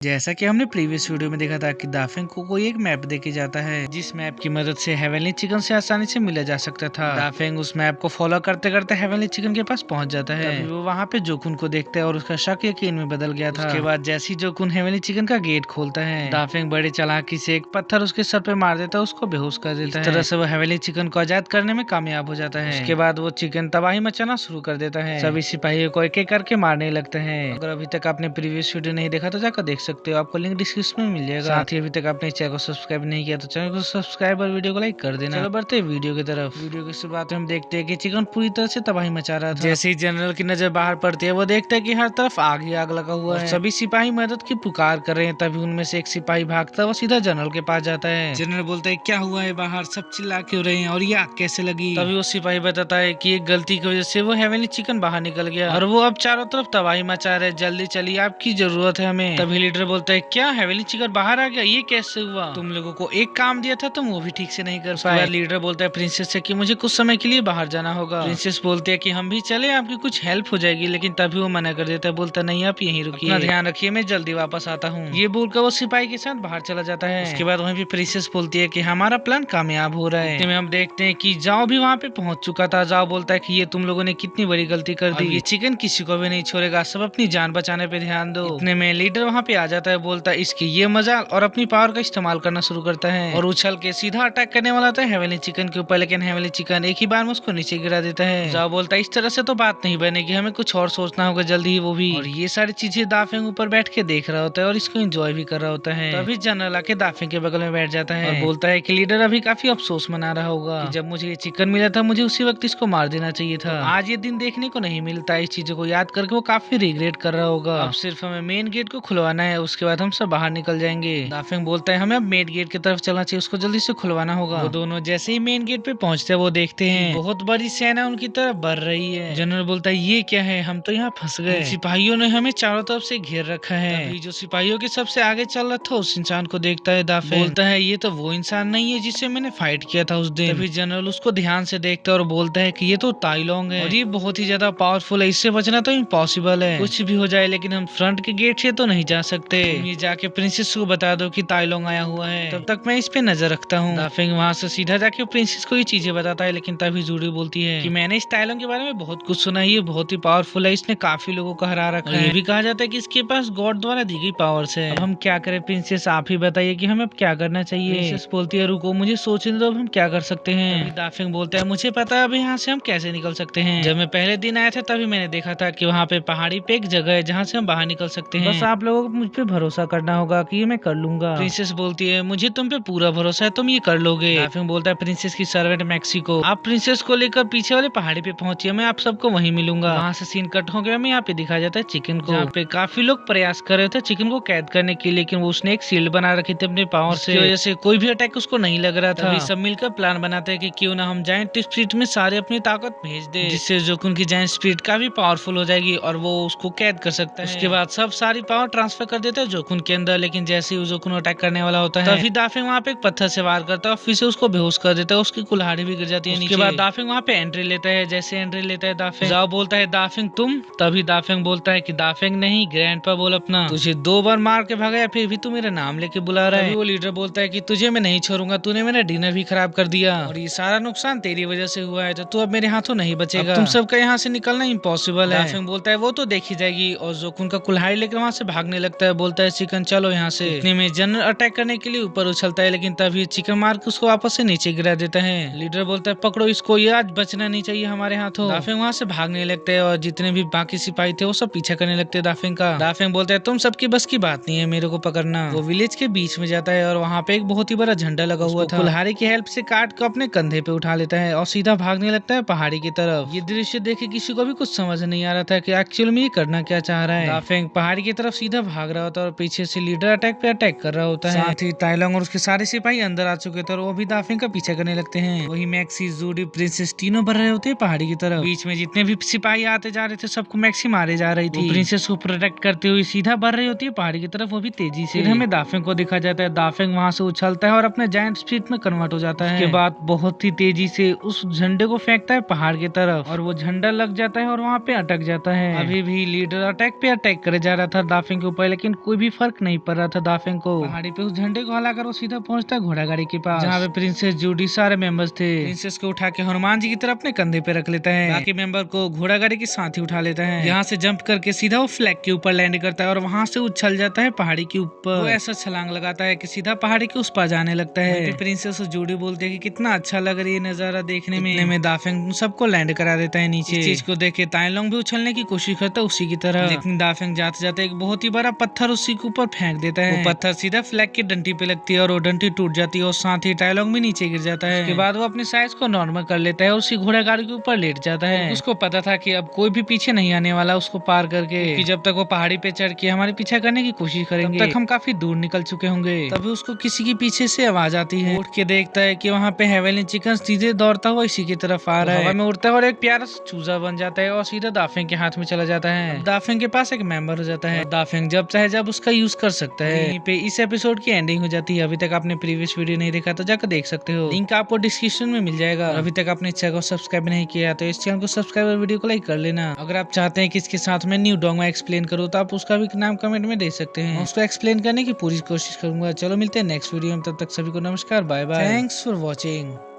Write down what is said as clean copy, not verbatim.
जैसा कि हमने प्रीवियस वीडियो में देखा था कि दाफिंग को कोई एक मैप देके जाता है जिस मैप की मदद से हेवनली चिकन से आसानी से मिला जा सकता था। दाफिंग उस मैप को फॉलो करते करते हेवनली चिकन के पास पहुंच जाता है। तभी वो वहाँ पे जोकुन को देखता है और उसका शक यकीन में बदल गया था। उसके बाद जैसे ही जोकुन हेवनली चिकन का गेट खोलता है, दाफिंग बड़ी चालाकी से एक पत्थर उसके सर पे मार देता है, उसको बेहोश कर देता है। इस तरह से वो हेवनली चिकन को आजाद करने में कामयाब हो जाता है। उसके बाद वो चिकन तबाही मचाना शुरू कर देता है। सभी सिपाहियों को एक एक करके मारने लगते हैं। अगर अभी तक आपने प्रीवियस वीडियो नहीं देखा तो जाकर देख सकते हो, आपको लिंक डिस्क्रिप्शन में मिल जाएगा। साथ ही अभी तक आपने चैनल को सब्सक्राइब नहीं किया तो चैनल को सब्सक्राइब और वीडियो को लाइक कर देना। चलो बढ़ते हैं वीडियो की तरफ। वीडियो की शुरुआत में हम देखते हैं कि चिकन पूरी तरह से तबाही मचा रहा था। जैसे ही जनरल की नजर बाहर पड़ती है, वो देखता है कि हर तरफ आग ही आग लगा हुआ है। सभी सिपाही मदद की पुकार कर रहे हैं। तभी उनमें से एक सिपाही भागता वो सीधा जनरल के पास जाता है। जनरल बोलता है क्या हुआ है, बाहर सब चिल्ला क्यों रहे हैं और ये आग कैसे लगी। तभी वो सिपाही बताता है कि एक गलती की वजह से वो हेवनली चिकन बाहर निकल गया और वो अब चारों तरफ तबाही मचा रहे। जल्दी चलिए, आपकी जरूरत है हमें। तभी लीडर बोलता है क्या हेवनली चिकन बाहर आ गया, ये कैसे हुआ? तुम लोगों को एक काम दिया था, तुम वो भी ठीक से नहीं कर पाए। लीडर बोलता है प्रिंसेस से कि मुझे कुछ समय के लिए बाहर जाना होगा। प्रिंसेस बोलती है कि हम भी चले, आपकी कुछ हेल्प हो जाएगी। लेकिन तभी वो मना कर देता है, बोलता नहीं आप यहीं रुकिए, ध्यान रखिए, मैं जल्दी वापस आता हूँ। ये बोलकर वो सिपाही के साथ बाहर चला जाता है। उसके बाद वहीं पे प्रिंसेस बोलती है कि हमारा प्लान कामयाब हो रहा है। इतने में हम देखते हैं कि जाओ भी वहाँ पे पहुंच चुका था। जाओ बोलता है कि ये तुम लोगों ने कितनी बड़ी गलती कर दी, ये चिकन किसी को भी नहीं छोड़ेगा, सब अपनी जान बचाने पे ध्यान दो। इतने में लीडर वहाँ पे आ जाता है, बोलता है इसकी ये मजाक, और अपनी पावर का इस्तेमाल करना शुरू करता है और उछल के सीधा अटैक करने वाला था हेवनली चिकन के ऊपर। लेकिन हेवनली चिकन एक ही बार में उसको नीचे गिरा देता है। जाओ बोलता है इस तरह से तो बात नहीं बनेगी, हमें कुछ और सोचना होगा जल्दी ही, वो भी। और ये सारी चीजें दाफिंग ऊपर बैठ के देख रहा होता है और इसको एंजॉय भी कर रहा होता है। तभी जनरल आके दाफिंग के बगल में बैठ जाता है और बोलता है कि लीडर अभी काफी अफसोस मना रहा होगा कि जब मुझे ये चिकन मिला था, मुझे उसी वक्त इसको मार देना चाहिए था। आज ये दिन देखने को नहीं मिलता। इस चीजों को याद करके वो काफी रिग्रेट कर रहा होगा। अब सिर्फ हमें मेन गेट को खुलवाना है, उसके बाद हम सब बाहर निकल जाएंगे। दाफिंग बोलता है हमें अब मेन गेट की तरफ चलना चाहिए, उसको जल्दी से खुलवाना होगा। वो दोनों जैसे ही मेन गेट पे पहुंचते हैं, वो देखते हैं बहुत बड़ी सेना उनकी तरफ बढ़ रही है। जनरल बोलता है ये क्या है, हम तो यहाँ फंस गए, सिपाहियों ने हमें चारों तरफ से घेर रखा है। तभी जो सिपाहियों के सबसे आगे चल रहा था उस इंसान को देखता है दाफिंग। बोलता है ये तो वो इंसान नहीं है जिससे मैंने फाइट किया था उस दिन। तभी जनरल उसको ध्यान से देखता है और बोलता है कि ये तो ताई लोंग है और ये बहुत ही ज्यादा पावरफुल है, इससे बचना तो इम्पॉसिबल है। कुछ भी हो जाए लेकिन हम फ्रंट के गेट से तो नहीं जा सकते। तुम ये जाके प्रिंसेस को बता दो कि ताई लोंग आया हुआ है, तब तक मैं इस पे नजर रखता हूँ। दाफिंग वहाँ से सीधा जाके प्रिंसेस को ये चीजें बताता है। लेकिन तभी जूडी बोलती है कि मैंने इस ताई लोंग के बारे में बहुत कुछ सुना है, ये बहुत ही पावरफुल है, इसने काफी लोगों को हरा रखा है। ये भी कहा जाता है कि इसके पास गॉड द्वारा दी गई पावर्स है। अब हम क्या करें प्रिंसेस, आप ही बताइए कि हमें अब क्या करना चाहिए। प्रिंसेस बोलती है रुको मुझे सोचने दो, अब हम क्या कर सकते हैं। दाफिंग बोलता है मुझे पता है अब यहाँ से हम कैसे निकल सकते हैं। जब मैं पहले दिन आया था तभी मैंने देखा था कि वहाँ पे पहाड़ी पे एक जगह है जहाँ से हम बाहर निकल सकते हैं। बस आप लोगों को मुझ पे भरोसा करना होगा कि ये मैं कर लूंगा। प्रिंसेस बोलती है मुझे तुम पे पूरा भरोसा है, तुम ये कर लोगे। दाफिंग बोलता है प्रिंसेस की सर्वेंट मैक्सिको, आप प्रिंसेस को लेकर पीछे वाले पहाड़ी पे पहुंचिए, मैं आप सबको वहीं मिलूंगा। वहाँ से सीन कट हो गया, मैं यहाँ पे दिखाया जाता है चिकन को, जहाँ पे काफी लोग प्रयास कर रहे थे चिकन को कैद करने के लिए, लेकिन वो उसने एक शील्ड बना रखी थी अपने पावर से, वजह से कोई भी अटैक उसको नहीं लग रहा था। सब मिलकर प्लान बनाते हैं कि क्यों ना हम जायंट स्पिरिट में सारे अपनी ताकत भेज दे, जिससे जोकुन की जायंट स्पिरिट काफी पावरफुल हो जाएगी और वो उसको कैद कर सकता है। उसके बाद सब सारी पावर ट्रांसफर कर देते हैं जोकुन के अंदर। लेकिन जैसे ही जोकुन अटैक करने वाला होता है तभी दाफिंग वहाँ पे एक पत्थर से वार करता है और फिर से उसको बेहोश कर देता है, उसकी कुल्हाड़ी भी गिर जाती है नीचे। उसके बाद दाफिंग वहाँ पे एंट्री लेता है। जैसे एंट्री लेता है दाफिंग, जाओ बोलता है दाफिंग तुम। तभी दाफिंग बोलता है कि दाफिंग नहीं, ग्रैंडपा बोल अपना, तुझे 2 बार मार के भगाया फिर भी तू मेरा नाम लेके बुला रहा है। वो लीडर बोलता है कि तुझे मैं नहीं छोड़ूंगा, तूने मेरा डिनर भी खराब कर दिया और ये सारा नुकसान तेरी वजह से हुआ है, तो तू अब मेरे हाथों नहीं बचेगा, तुम सबका यहाँ से निकलना इम्पॉसिबल है। दाफिंग बोलता है वो तो देखी जाएगी और जोकुन का कुल्हाड़ी लेकर वहाँ से भागने लगता है। बोलता है चिकन चलो यहाँ से। इतने में जनरल अटैक करने के लिए ऊपर उछलता है, लेकिन तभी चिकन मार के उसको वापस से नीचे गिरा देता है। लीडर बोलता है पकड़ो इसको, ये आज बचना नहीं चाहिए हमारे हाथों। दाफिंग वहाँ से भागने लगते हैं और जितने भी बाकी सिपाही थे वो सब पीछा करने लगते हैं दाफिंग का। दाफिंग बोलता है तुम सबकी बस की बात नहीं है मेरे को पकड़ना। वो विलेज के बीच में जाता है और वहाँ पे एक बहुत ही बड़ा झंडा लगा हुआ था, कुल्हाड़ी की हेल्प से काट कर अपने कंधे पे उठा लेता है और सीधा भागने लगता है पहाड़ी की तरफ। ये दृश्य देखे किसी को भी कुछ समझ नहीं आ रहा था कि एक्चुअल में ये करना क्या चाह रहा है। दाफिंग पहाड़ी की तरफ सीधा भाग रहा होता है और पीछे से लीडर अटैक पे अटैक कर रहा होता है। साथ ही ताई लोंग और उसके सारे सिपाही अंदर आ चुके थे और वो भी दाफिंग का पीछा करने लगते हैं। वही मैक्सी, जूडी, प्रिंसेस तीनों बढ़ रहे होते हैं पहाड़ी की तरफ। बीच में जितने भी सिपाही आते जा रहे थे सबको मैक्सी मारे जा रही थी। प्रिंसेस को प्रोटेक्ट करते हुए सीधा बढ़ रही होती है पहाड़ी की तरफ, वो भी तेजी से। हमें दाफिंग को दिखा जाता है, दाफिंग वहाँ से उछलता है और अपने जायंट स्पिरिट में कन्वर्ट हो जाता है। उसके बाद बहुत ही तेजी से उस झंडे को फेंकता है पहाड़ की तरफ और वो झंडा लग जाता है और वहाँ पे अटक जाता है। अभी भी लीडर अटैक पे अटैक करे जा रहा था दाफिंग के ऊपर, लेकिन लेकिन कोई भी फर्क नहीं पड़ रहा था दाफेंग को। पहाड़ी पे उस झंडे को हलाकर वो सीधा पहुंचता है घोड़ा गाड़ी के पास, जहाँ पे प्रिंसेस जूडी सारे मेंबर्स थे। प्रिंसेस को उठा के हनुमान जी की तरफ अपने कंधे पे रख लेता है, बाकी मेंबर को घोड़ा गाड़ी के साथ ही उठा लेता है। यहाँ से जंप करके सीधा वो फ्लैग के ऊपर लैंड करता है और वहाँ से उछल जाता है पहाड़ी के ऊपर। वो ऐसा छलांग लगाता है कि सीधा पहाड़ी के उस पार जाने लगता है। प्रिंसेस जूडी बोलते है कि कितना अच्छा लग रही है नजारा देखने में दाफेंग सबको लैंड करा देता है नीचे। इस चीज को देख के ताइलोंग भी उछलने की कोशिश करता है उसी की तरह, लेकिन दाफेंग जाते जाते एक बहुत ही बड़ा पत्थर उसी के ऊपर फेंक देता है। वो पत्थर सीधा फ्लैग की डंडी पे लगती है और वो डंडी टूट जाती है और साथ ही ताइलोंग भी नीचे गिर जाता है। उसके बाद वो अपनी साइज को नॉर्मल कर लेता है और उसी घोड़ा गाड़ी के ऊपर लेट जाता है। उसको पता था कि अब कोई भी पीछे नहीं आने वाला उसको पार करके, कि जब तक वो पहाड़ी पे चढ़ के हमारे पीछा करने की कोशिश करेंगे तब तक हम काफी दूर निकल चुके होंगे। तभी उसको किसी की पीछे से आवाज आती है। उठ के देखता है कि वहाँ पे हेवनली चिकन सीधे दौड़ता हुआ इसी की तरफ आ रहा है। हवा में उड़ता है और एक प्यारा सा चूजा बन जाता है और सीधा दाफेंग के हाथ में चला जाता है। दाफेंग के पास एक मेंबर हो जाता है, दाफेंग जब चाहे जब उसका यूज कर सकता है। यहीं पे इस एपिसोड की एंडिंग हो जाती है। अभी तक आपने प्रीवियस वीडियो नहीं देखा तो जाकर देख सकते हो, लिंक आपको डिस्क्रिप्शन में मिल जाएगा। अभी तक आपने चैनल को सब्सक्राइब नहीं किया तो इस चैनल को सब्सक्राइब और वीडियो को लाइक कर लेना। अगर आप चाहते हैं कि इसके साथ में न्यू डोंगमा एक्सप्लेन करूँ तो आप उसका भी नाम कमेंट में दे सकते हैं, उसको एक्सप्लेन करने की पूरी कोशिश करूंगा। चलो मिलते हैं नेक्स्ट वीडियो में, तब तक सभी को नमस्कार, bye bye, thanks for watching.